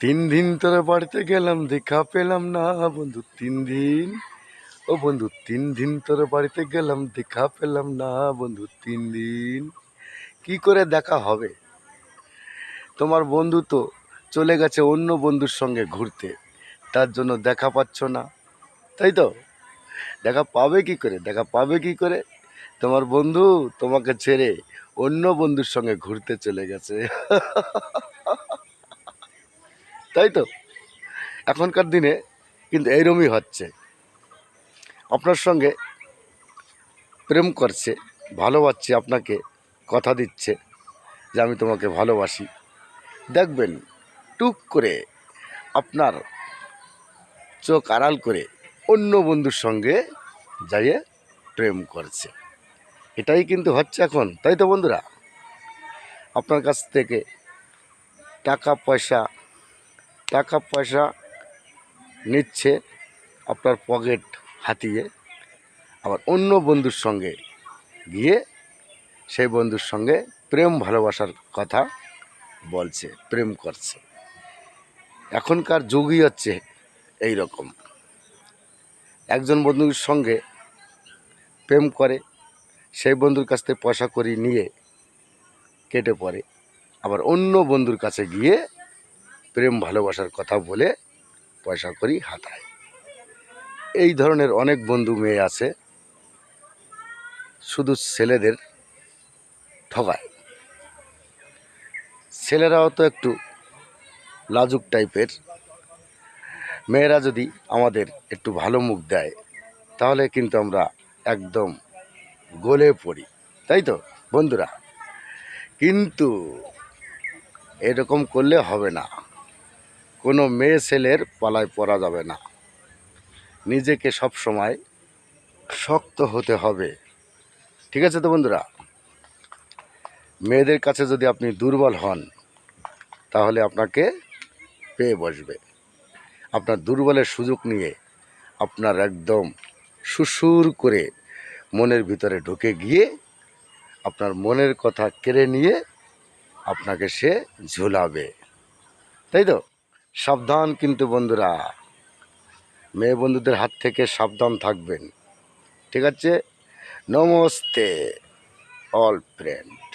3 দিন তোর বাড়িতে গেলাম, দেখা পেলাম না বন্ধু 3 দিন। ও বন্ধু 3 দিন তোর বাড়িতে গেলাম, দেখা পেলাম না বন্ধু 3 দিন। কি করে দেখা হবে? তোমার বন্ধু তো চলে গেছে অন্য বন্ধুর সঙ্গে ঘুরতে, তার জন্য দেখা পাচ্ছ না, তাই তো? দেখা পাবে কি করে? দেখা পাবে কি করে? তোমার বন্ধু তোমাকে ছেড়ে অন্য বন্ধুর সঙ্গে ঘুরতে চলে গেছে। তাই তো? এখনকার দিনে কিন্তু এইরকমই হচ্ছে। আপনার সঙ্গে প্রেম করছে, ভালোবাসছে আপনাকে, কথা দিচ্ছে যে আমি তোমাকে ভালোবাসি। দেখবেন টুক করে আপনার চোখ আড়াল করে অন্য বন্ধুর সঙ্গে যাইয়ে প্রেম করছে। এটাই কিন্তু হচ্ছে এখন, তাই তো বন্ধুরা? আপনার কাছ থেকে টাকা পয়সা টাকা পয়সা নিচ্ছে, আপনার পকেট হাতিয়ে আবার অন্য বন্ধুর সঙ্গে গিয়ে সেই বন্ধুর সঙ্গে প্রেম ভালোবাসার কথা বলছে, প্রেম করছে। এখনকার যুগই হচ্ছে এই রকম। একজন বন্ধুর সঙ্গে প্রেম করে, সেই বন্ধুর কাছ থেকে পয়সা করি নিয়ে কেটে পড়ে, আবার অন্য বন্ধুর কাছে গিয়ে প্রেম ভালোবাসার কথা বলে পয়সা করি হাতায়। এই ধরনের অনেক বন্ধু মেয়ে আছে, শুধু ছেলেদের ঠগায়। ছেলেরাও তো একটু লাজুক টাইপের। মেয়েরা যদি আমাদের একটু ভালো মুখ দেয় তাহলে কিন্তু আমরা একদম গলে পড়ি, তাই তো বন্ধুরা? কিন্তু এরকম করলে হবে না, কোনো মেয়ে ছেলের পালায় পড়া যাবে না। নিজেকে সব সময় শক্ত হতে হবে, ঠিক আছে তো বন্ধুরা? মেয়েদের কাছে যদি আপনি দুর্বল হন তাহলে আপনাকে পেয়ে বসবে। আপনার দুর্বলের সুযোগ নিয়ে আপনার একদম সুসুর করে মনের ভিতরে ঢুকে গিয়ে আপনার মনের কথা কেড়ে নিয়ে আপনাকে সে ঝুলাবে, তাই তো? সাবধান কিন্তু বন্ধুরা, মেয়ে বন্ধুদের হাত থেকে সাবধান থাকবেন, ঠিক আছে? Namaste all friend.